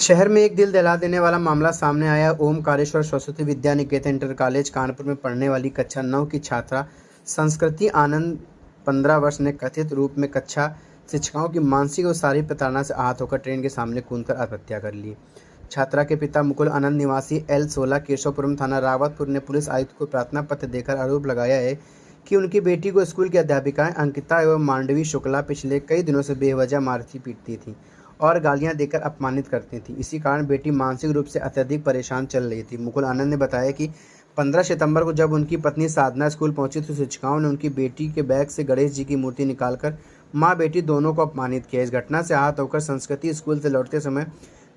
शहर में एक दिल दहला देने वाला मामला सामने आया। ओमकारेश्वर सरस्वती विद्या निकेतन इंटर कॉलेज कानपुर में पढ़ने वाली कक्षा 9 की छात्रा संस्कृति आनंद 15 वर्ष ने कथित रूप में कक्षा शिक्षिकाओं की मानसिक और शारीरिक प्रताड़ना से आहत होकर ट्रेन के सामने कूदकर आत्महत्या कर ली। छात्रा के पिता मुकुल आनंद निवासी L16 केशवपुरम थाना रावतपुर ने पुलिस आयुक्त को प्रार्थना पत्र देकर आरोप लगाया है कि उनकी बेटी को स्कूल की अध्यापिकाएं अंकिता एवं मांडवी शुक्ला पिछले कई दिनों से बेवजह मारती पीटती थी और गालियां देकर अपमानित करती थी। इसी कारण बेटी मानसिक रूप से अत्यधिक परेशान चल रही थी। मुकुल आनंद ने बताया कि 15 सितंबर को जब उनकी पत्नी साधना स्कूल पहुंची तो शिक्षिकाओं ने उनकी बेटी के बैग से गणेश जी की मूर्ति निकालकर मां बेटी दोनों को अपमानित किया। इस घटना से आहत होकर संस्कृति स्कूल से लौटते समय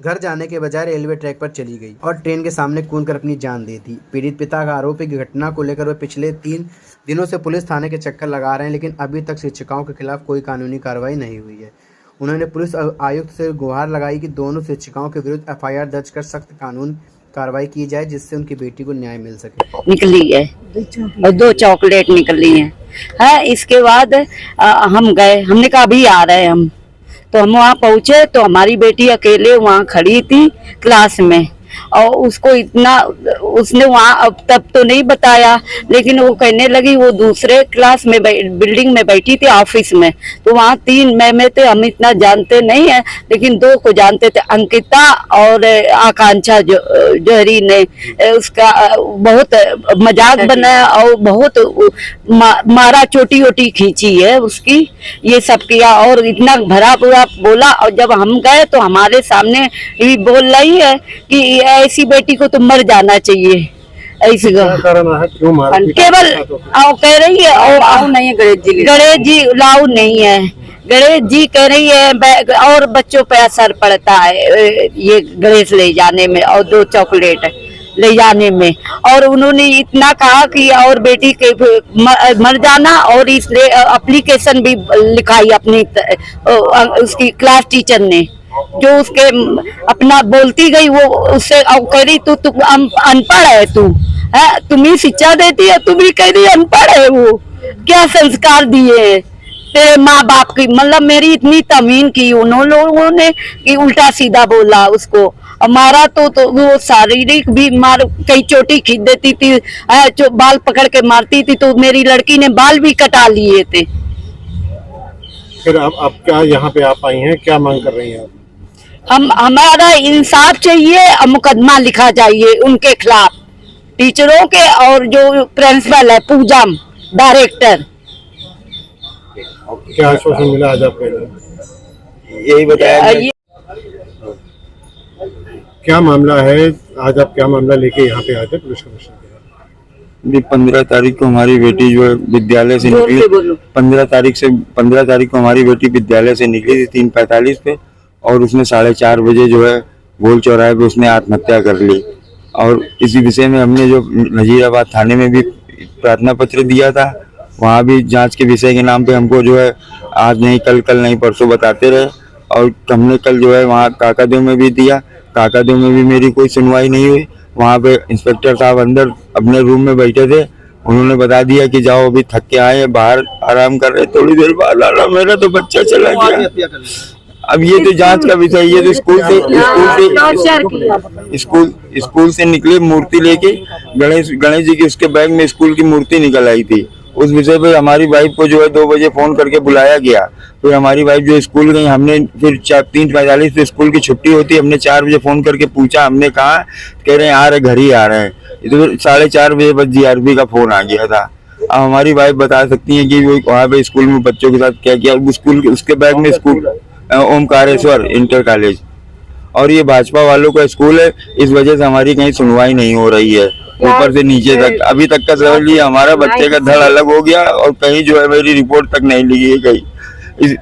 घर जाने के बजाय रेलवे ट्रैक पर चली गई और ट्रेन के सामने कूदकर अपनी जान दे दी। पीड़ित पिता का आरोप है कि घटना को लेकर वह पिछले 3 दिनों से पुलिस थाने के चक्कर लगा रहे हैं, लेकिन अभी तक शिक्षिकाओं के खिलाफ कोई कानूनी कार्रवाई नहीं हुई है। उन्होंने पुलिस आयुक्त से गुहार लगाई कि दोनों शिक्षिकाओं के विरुद्ध FIR दर्ज कर सख्त कानून कार्रवाई की जाए, जिससे उनकी बेटी को न्याय मिल सके। निकली है और 2 चॉकलेट निकली है। इसके बाद हम गए, हमने कहा अभी आ रहे हैं हम, तो हम वहाँ पहुँचे तो हमारी बेटी अकेले वहाँ खड़ी थी क्लास में और उसको इतना उसने वहाँ अब तब तो नहीं बताया, लेकिन वो कहने लगी वो दूसरे क्लास में बिल्डिंग में बैठी थी ऑफिस में, तो वहाँ 3 में थे, हम इतना जानते नहीं है लेकिन 2 को जानते थे, अंकिता और आकांक्षा जौहरी ने उसका बहुत मजाक बनाया और बहुत मारा, चोटी वोटी खींची है उसकी, ये सब किया और इतना भरा पूरा बोला। और जब हम गए तो हमारे सामने भी बोल रही है कि ऐसी बेटी को तो मर जाना चाहिए। ऐसी केवल आओ कह रही है और आओ नहीं है, गणेश जी लाऊ नहीं है, गणेश जी कह रही है और बच्चों पे असर पड़ता है ये गणेश ले जाने में और 2 चॉकलेट ले जाने में। और उन्होंने इतना कहा कि और बेटी के मर जाना, और इसलिए एप्लीकेशन भी लिखाई अपनी उसकी क्लास टीचर ने, जो उसके अपना बोलती गई वो उससे कह रही तू अनपढ़ है, तुम ही शिक्षा देती है, तुम ही कह रही अनपढ़ है, वो क्या संस्कार दिए तेरे माँ बाप की। मतलब मेरी इतनी तमीन की उन्होंने लोगों ने कि उल्टा सीधा बोला उसको, मारा तो वो शारीरिक भी मार, कई चोटी खींच देती थी, जो बाल पकड़ के मारती थी, तो मेरी लड़की ने बाल भी कटा लिए थे। फिर आप क्या यहाँ पे आप आई हैं, क्या मांग कर रही हैं आप? हमारा इंसाफ चाहिए और मुकदमा लिखा चाहिए उनके खिलाफ, टीचरों के और जो प्रिंसिपल है पूजम डायरेक्टर। क्या आश्वासन मिला आज आपको? यही बताया। क्या मामला है आज, आप क्या मामला लेके यहाँ पे आए थे पुलिस कमिश्नर? 15 तारीख को हमारी बेटी जो है विद्यालय से निकली, 15 तारीख को हमारी बेटी विद्यालय से निकली थी 3:45 पे, और उसने 4:30 बजे जो है गोल चौराहे पे उसने आत्महत्या कर ली। और इसी विषय में हमने जो नजीराबाद थाने में भी प्रार्थना पत्र दिया था, वहाँ भी जांच के विषय के नाम पे हमको जो है आज नहीं कल नहीं परसों बताते रहे। और हमने कल जो है वहाँ काकादेव में भी दिया, काकादेव में भी मेरी कोई सुनवाई नहीं हुई। वहाँ पे इंस्पेक्टर साहब अंदर अपने रूम में बैठे थे, उन्होंने बता दिया कि जाओ अभी थक के आए, बाहर आराम कर रहे। थोड़ी देर बाद मेरा तो बच्चा चला गया। अब ये तो जांच का विषय, ये तो स्कूल से निकले मूर्ति लेके, गणेश जी की उसके बैग में स्कूल की मूर्ति निकल आई थी। उस विषय पे हमारी वाइफ को जो है 2 बजे फोन करके बुलाया गया। फिर हमारी वाइफ जो स्कूल गई, हमने फिर 3:45 पे स्कूल की छुट्टी होती, हमने 4 बजे फोन करके पूछा, हमने कहा, कह रहे हैं आ रहे, घर ही आ रहे हैं। तो 4:30 बजे बस GRP का फोन आ गया था। अब हमारी वाइफ बता सकती है कि वो वहाँ पे स्कूल में बच्चों के साथ क्या किया। स्कूल उसके बैग में स्कूल ओमकारेश्वर इंटर कॉलेज, और ये भाजपा वालों का स्कूल है। इस वजह से हमारी कहीं सुनवाई नहीं हो रही है, ऊपर से नीचे तक। अभी तक का समझ लिया हमारा बच्चे का धड़ अलग हो गया, और कहीं जो है मेरी रिपोर्ट तक नहीं लिखी है कहीं।